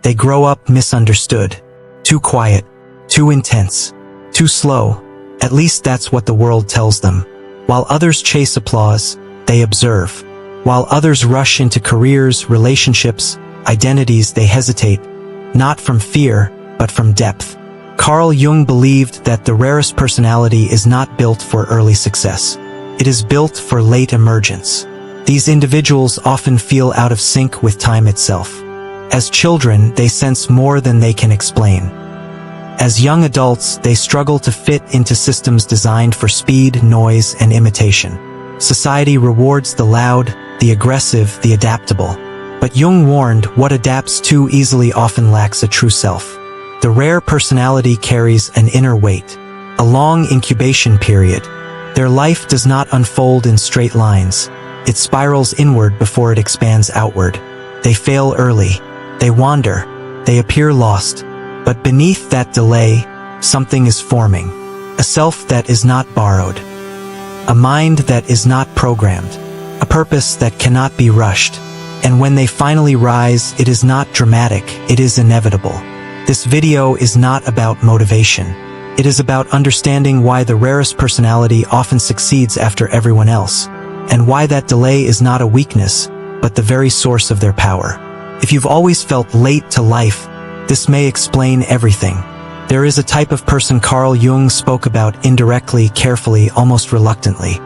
They grow up misunderstood. Too quiet, too intense, too slow. At least that's what the world tells them. While others chase applause, they observe. While others rush into careers, relationships, identities, they hesitate, not from fear, but from depth. Carl Jung believed that the rarest personality is not built for early success. It is built for late emergence. These individuals often feel out of sync with time itself. As children, they sense more than they can explain. As young adults, they struggle to fit into systems designed for speed, noise, and imitation. Society rewards the loud, the aggressive, the adaptable. But Jung warned, what adapts too easily often lacks a true self. The rare personality carries an inner weight, a long incubation period. Their life does not unfold in straight lines. It spirals inward before it expands outward. They fail early. They wander. They appear lost. But beneath that delay, something is forming. A self that is not borrowed. A mind that is not programmed. A purpose that cannot be rushed. And when they finally rise, it is not dramatic, it is inevitable. This video is not about motivation. It is about understanding why the rarest personality often succeeds after everyone else, and why that delay is not a weakness, but the very source of their power. If you've always felt late to life, this may explain everything. There is a type of person Carl Jung spoke about indirectly, carefully, almost reluctantly.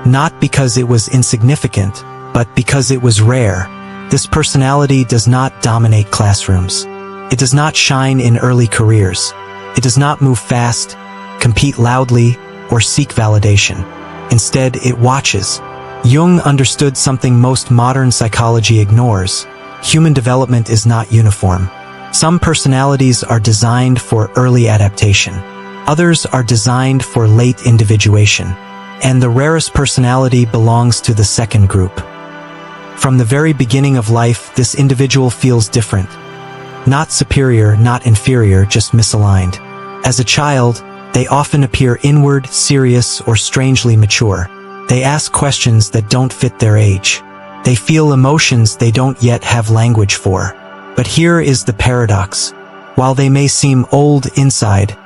Not because it was insignificant, but because it was rare. This personality does not dominate classrooms. It does not shine in early careers. It does not move fast, compete loudly, or seek validation. Instead, it watches. Jung understood something most modern psychology ignores. Human development is not uniform. Some personalities are designed for early adaptation. Others are designed for late individuation. And the rarest personality belongs to the second group. From the very beginning of life, this individual feels different. Not superior, not inferior, just misaligned. As a child, they often appear inward, serious, or strangely mature. They ask questions that don't fit their age. They feel emotions they don't yet have language for. But here is the paradox. While they may seem old inside,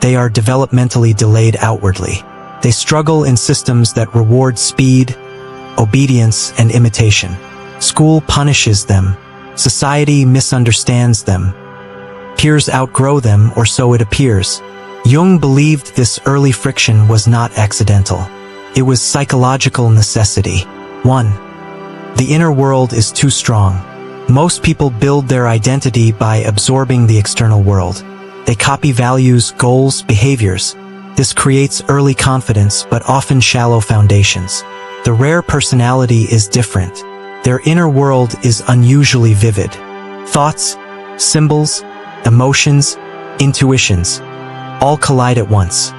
they are developmentally delayed outwardly. They struggle in systems that reward speed, obedience, and imitation. School punishes them. Society misunderstands them. Peers outgrow them, or so it appears. Jung believed this early friction was not accidental. It was psychological necessity. 1. The inner world is too strong. Most people build their identity by absorbing the external world. They copy values, goals, behaviors. This creates early confidence, but often shallow foundations. The rare personality is different. Their inner world is unusually vivid. Thoughts, symbols, emotions, intuitions, all collide at once.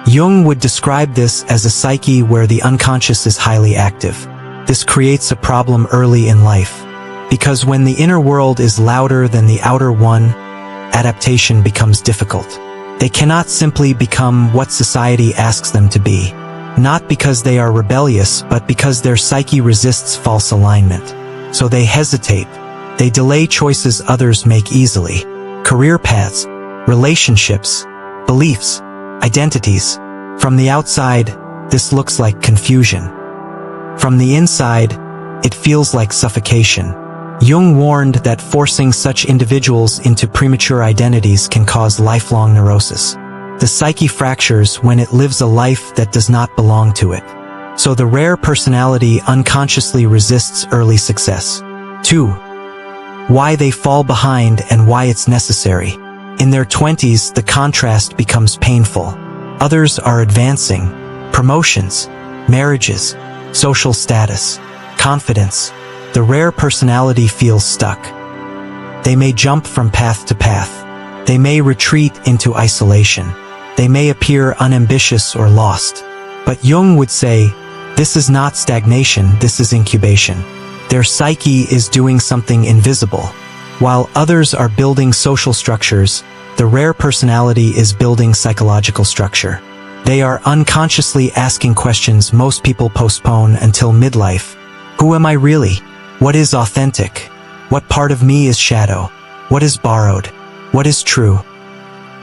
Jung would describe this as a psyche where the unconscious is highly active. This creates a problem early in life, because when the inner world is louder than the outer one, adaptation becomes difficult. They cannot simply become what society asks them to be. Not because they are rebellious, but because their psyche resists false alignment. So they hesitate. They delay choices others make easily. Career paths, relationships, beliefs, identities. From the outside, this looks like confusion. From the inside, it feels like suffocation. Jung warned that forcing such individuals into premature identities can cause lifelong neurosis. The psyche fractures when it lives a life that does not belong to it. So the rare personality unconsciously resists early success. 2. Why they fall behind and why it's necessary. In their 20s, the contrast becomes painful. Others are advancing. Promotions, marriages, social status, confidence. The rare personality feels stuck. They may jump from path to path. They may retreat into isolation. They may appear unambitious or lost. But Jung would say, this is not stagnation, this is incubation. Their psyche is doing something invisible. While others are building social structures, the rare personality is building psychological structure. They are unconsciously asking questions most people postpone until midlife. Who am I really? What is authentic? What part of me is shadow? What is borrowed? What is true?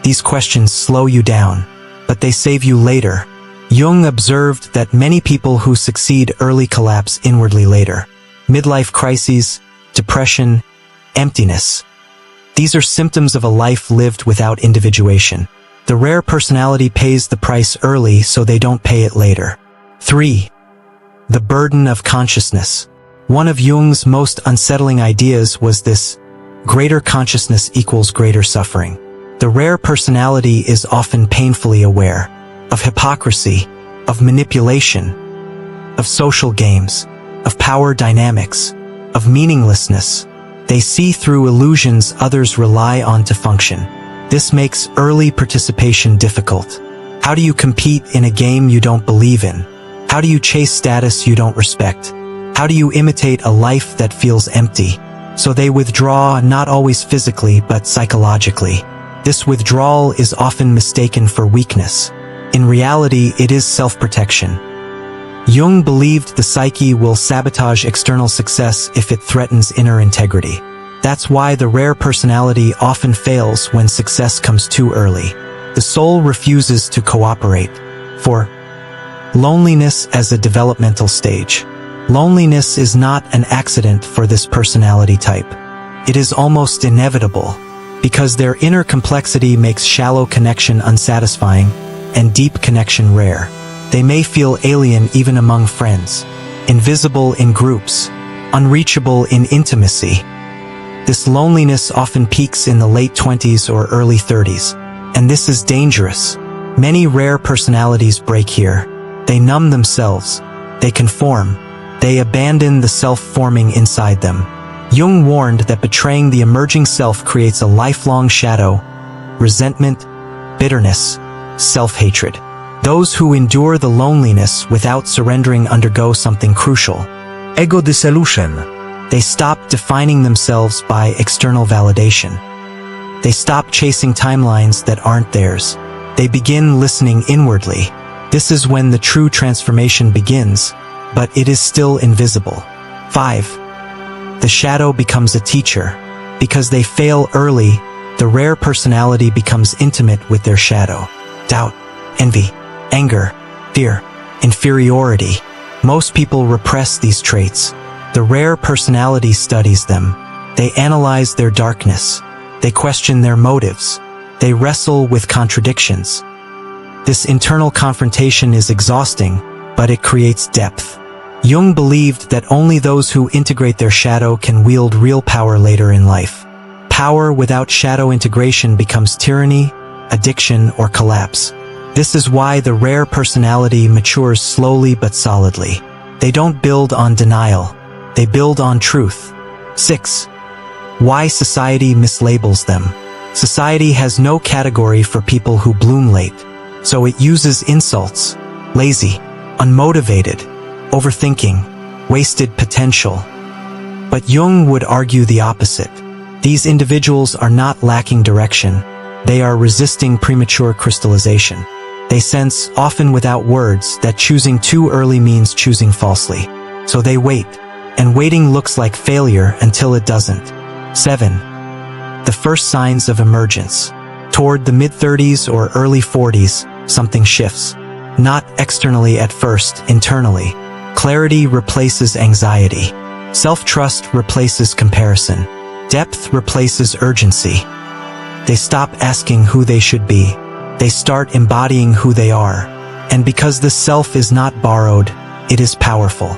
These questions slow you down, but they save you later. Jung observed that many people who succeed early collapse inwardly later. Midlife crises, depression, emptiness. These are symptoms of a life lived without individuation. The rare personality pays the price early so they don't pay it later. 3. The burden of consciousness. One of Jung's most unsettling ideas was this: greater consciousness equals greater suffering. The rare personality is often painfully aware of hypocrisy, of manipulation, of social games, of power dynamics, of meaninglessness. They see through illusions others rely on to function. This makes early participation difficult. How do you compete in a game you don't believe in? How do you chase status you don't respect? How do you imitate a life that feels empty? So they withdraw, not always physically but psychologically. This withdrawal is often mistaken for weakness. In reality, it is self-protection. Jung believed the psyche will sabotage external success if it threatens inner integrity. That's why the rare personality often fails when success comes too early. The soul refuses to cooperate. 4. Loneliness as a developmental stage. Loneliness is not an accident for this personality type. It is almost inevitable, because their inner complexity makes shallow connection unsatisfying and deep connection rare. They may feel alien even among friends, invisible in groups, unreachable in intimacy. This loneliness often peaks in the late 20s or early 30s, and this is dangerous. Many rare personalities break here. They numb themselves, they conform, they abandon the self forming inside them. Jung warned that betraying the emerging self creates a lifelong shadow, resentment, bitterness, self-hatred. Those who endure the loneliness without surrendering undergo something crucial: ego dissolution. They stop defining themselves by external validation. They stop chasing timelines that aren't theirs. They begin listening inwardly. This is when the true transformation begins, but it is still invisible. 5. The shadow becomes a teacher. Because they fail early, the rare personality becomes intimate with their shadow. Doubt, envy, anger, fear, inferiority. Most people repress these traits. The rare personality studies them. They analyze their darkness. They question their motives. They wrestle with contradictions. This internal confrontation is exhausting, but it creates depth. Jung believed that only those who integrate their shadow can wield real power later in life. Power without shadow integration becomes tyranny, addiction, or collapse. This is why the rare personality matures slowly but solidly. They don't build on denial. They build on truth. 6. Why society mislabels them. Society has no category for people who bloom late, so it uses insults: lazy, unmotivated, overthinking, wasted potential. But Jung would argue the opposite. These individuals are not lacking direction. They are resisting premature crystallization. They sense, often without words, that choosing too early means choosing falsely. So they wait, and waiting looks like failure until it doesn't. 7. The first signs of emergence. Toward the mid-30s or early 40s, something shifts. Not externally at first, internally. Clarity replaces anxiety. Self-trust replaces comparison. Depth replaces urgency. They stop asking who they should be. They start embodying who they are. And because the self is not borrowed, it is powerful.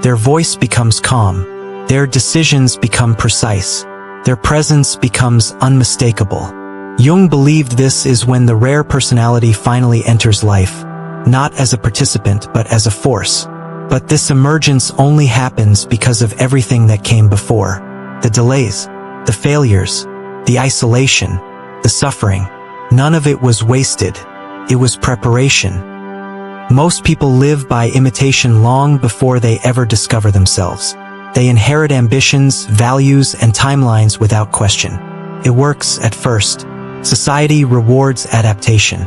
Their voice becomes calm. Their decisions become precise. Their presence becomes unmistakable. Jung believed this is when the rare personality finally enters life, not as a participant but as a force. But this emergence only happens because of everything that came before. The delays, the failures, the isolation, the suffering. None of it was wasted. It was preparation. Most people live by imitation long before they ever discover themselves. They inherit ambitions, values, and timelines without question. It works at first. Society rewards adaptation.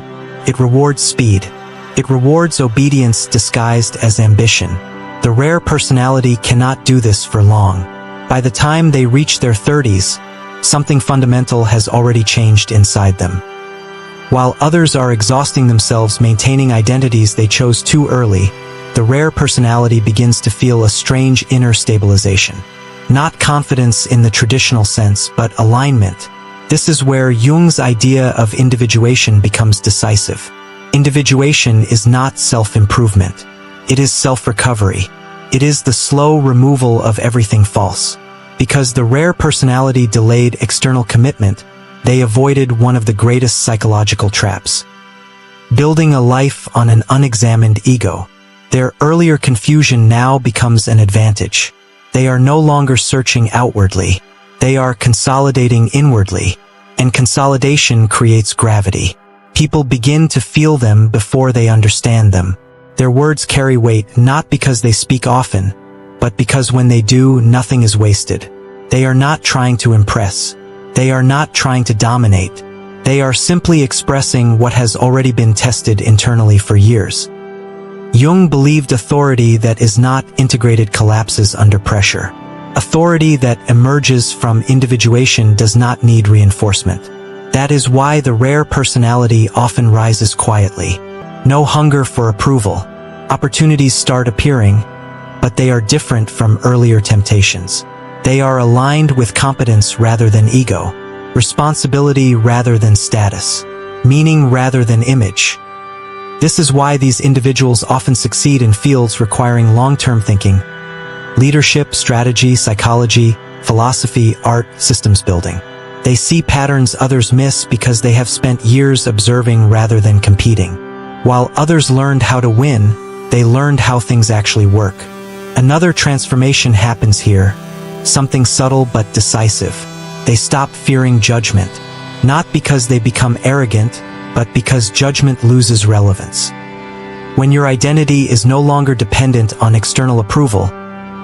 It rewards speed. It rewards obedience disguised as ambition. The rare personality cannot do this for long. By the time they reach their 30s, something fundamental has already changed inside them. While others are exhausting themselves maintaining identities they chose too early, the rare personality begins to feel a strange inner stabilization. Not confidence in the traditional sense, but alignment. This is where Jung's idea of individuation becomes decisive. Individuation is not self-improvement. It is self-recovery. It is the slow removal of everything false. Because the rare personality delayed external commitment, they avoided one of the greatest psychological traps. Building a life on an unexamined ego. Their earlier confusion now becomes an advantage. They are no longer searching outwardly. They are consolidating inwardly. And consolidation creates gravity. People begin to feel them before they understand them. Their words carry weight not because they speak often, but because when they do, nothing is wasted. They are not trying to impress. They are not trying to dominate. They are simply expressing what has already been tested internally for years. Jung believed authority that is not integrated collapses under pressure. Authority that emerges from individuation does not need reinforcement. That is why the rare personality often rises quietly. No hunger for approval. Opportunities start appearing, but they are different from earlier temptations. They are aligned with competence rather than ego, responsibility rather than status, meaning rather than image. This is why these individuals often succeed in fields requiring long-term thinking: leadership, strategy, psychology, philosophy, art, systems building. They see patterns others miss because they have spent years observing rather than competing. While others learned how to win, they learned how things actually work. Another transformation happens here, something subtle but decisive. They stop fearing judgment, not because they become arrogant, but because judgment loses relevance. When your identity is no longer dependent on external approval,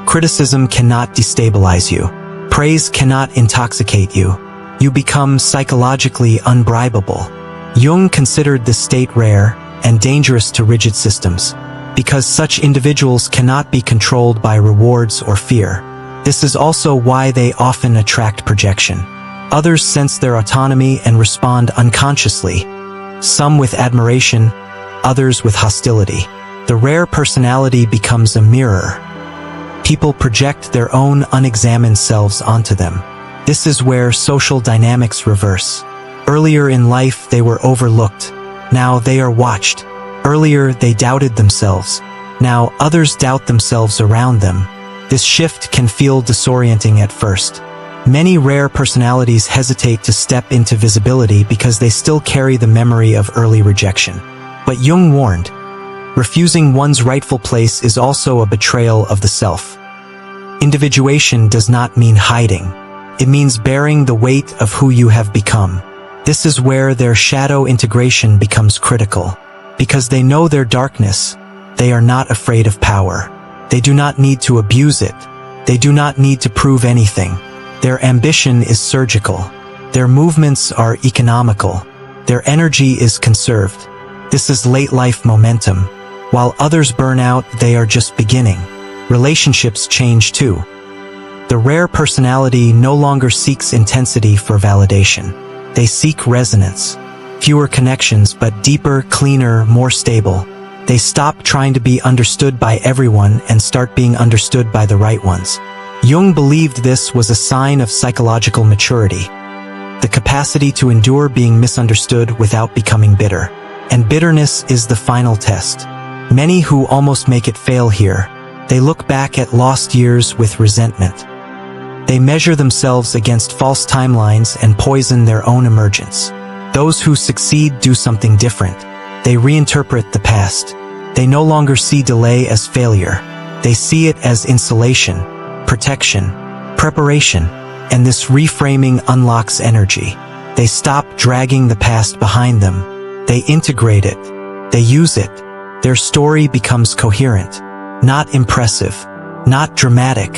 criticism cannot destabilize you. Praise cannot intoxicate you. You become psychologically unbribable. Jung considered this state rare and dangerous to rigid systems, because such individuals cannot be controlled by rewards or fear. This is also why they often attract projection. Others sense their autonomy and respond unconsciously, some with admiration, others with hostility. The rare personality becomes a mirror. People project their own unexamined selves onto them. This is where social dynamics reverse. Earlier in life they were overlooked. Now they are watched. Earlier they doubted themselves. Now others doubt themselves around them. This shift can feel disorienting at first. Many rare personalities hesitate to step into visibility because they still carry the memory of early rejection. But Jung warned, refusing one's rightful place is also a betrayal of the self. Individuation does not mean hiding. It means bearing the weight of who you have become. This is where their shadow integration becomes critical. Because they know their darkness, they are not afraid of power. They do not need to abuse it. They do not need to prove anything. Their ambition is surgical. Their movements are economical. Their energy is conserved. This is late-life momentum. While others burn out, they are just beginning. Relationships change too. The rare personality no longer seeks intensity for validation. They seek resonance. Fewer connections, but deeper, cleaner, more stable. They stop trying to be understood by everyone and start being understood by the right ones. Jung believed this was a sign of psychological maturity. The capacity to endure being misunderstood without becoming bitter. And bitterness is the final test. Many who almost make it fail here. They look back at lost years with resentment. They measure themselves against false timelines and poison their own emergence. Those who succeed do something different. They reinterpret the past. They no longer see delay as failure. They see it as insulation, protection, preparation, and this reframing unlocks energy. They stop dragging the past behind them. They integrate it. They use it. Their story becomes coherent, not impressive, not dramatic,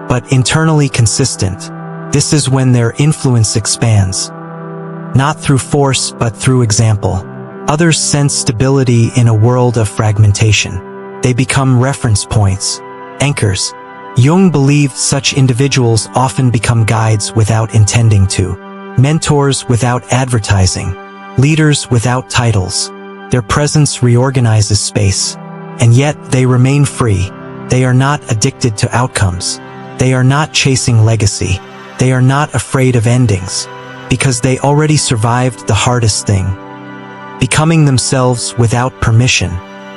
but internally consistent. This is when their influence expands. Not through force, but through example. Others sense stability in a world of fragmentation. They become reference points, anchors. Jung believed such individuals often become guides without intending to, mentors without advertising, leaders without titles. Their presence reorganizes space, and yet they remain free. They are not addicted to outcomes. They are not chasing legacy. They are not afraid of endings, because they already survived the hardest thing, becoming themselves without permission.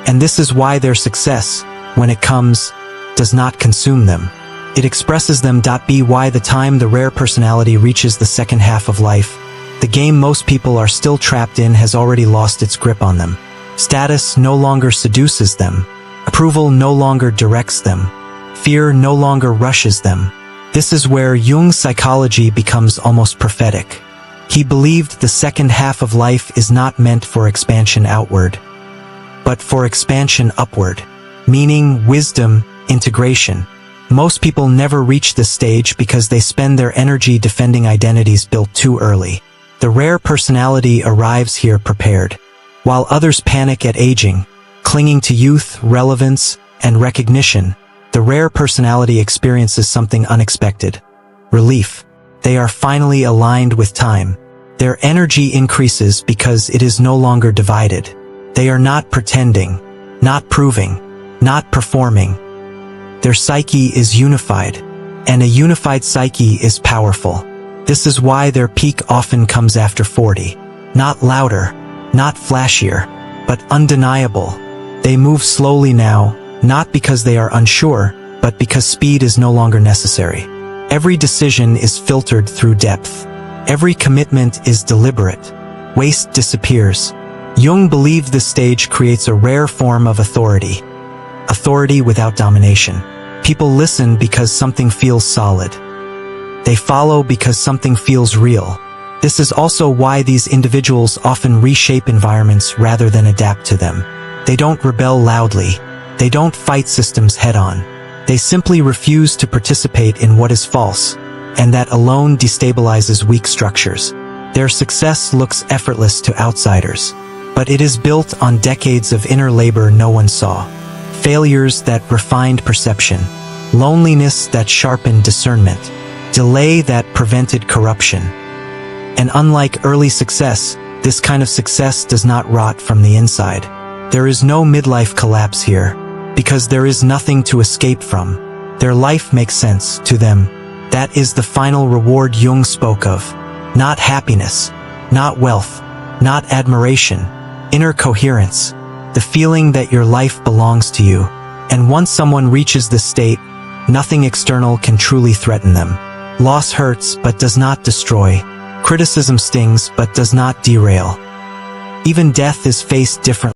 And this is why their success, when it comes, does not consume them. It expresses them. By the time the rare personality reaches the second half of life, the game most people are still trapped in has already lost its grip on them. Status no longer seduces them. Approval no longer directs them. Fear no longer rushes them. This is where Jung's psychology becomes almost prophetic. He believed the second half of life is not meant for expansion outward, but for expansion upward, meaning wisdom, integration. Most people never reach this stage because they spend their energy defending identities built too early. The rare personality arrives here prepared, while others panic at aging, clinging to youth, relevance, and recognition. The rare personality experiences something unexpected: relief. They are finally aligned with time. Their energy increases because it is no longer divided. They are not pretending, not proving, not performing. Their psyche is unified, and a unified psyche is powerful. This is why their peak often comes after 40. Not louder, not flashier, but undeniable. They move slowly now, not because they are unsure, but because speed is no longer necessary. Every decision is filtered through depth. Every commitment is deliberate. Waste disappears. Jung believed this stage creates a rare form of authority. Authority without domination. People listen because something feels solid. They follow because something feels real. This is also why these individuals often reshape environments rather than adapt to them. They don't rebel loudly. They don't fight systems head-on. They simply refuse to participate in what is false, and that alone destabilizes weak structures. Their success looks effortless to outsiders, but it is built on decades of inner labor no one saw. Failures that refined perception, loneliness that sharpened discernment, delay that prevented corruption. And unlike early success, this kind of success does not rot from the inside. There is no midlife collapse here, because there is nothing to escape from. Their life makes sense to them. That is the final reward Jung spoke of. Not happiness, not wealth, not admiration, inner coherence, the feeling that your life belongs to you. And once someone reaches this state, nothing external can truly threaten them. Loss hurts but does not destroy. Criticism stings but does not derail. Even death is faced differently.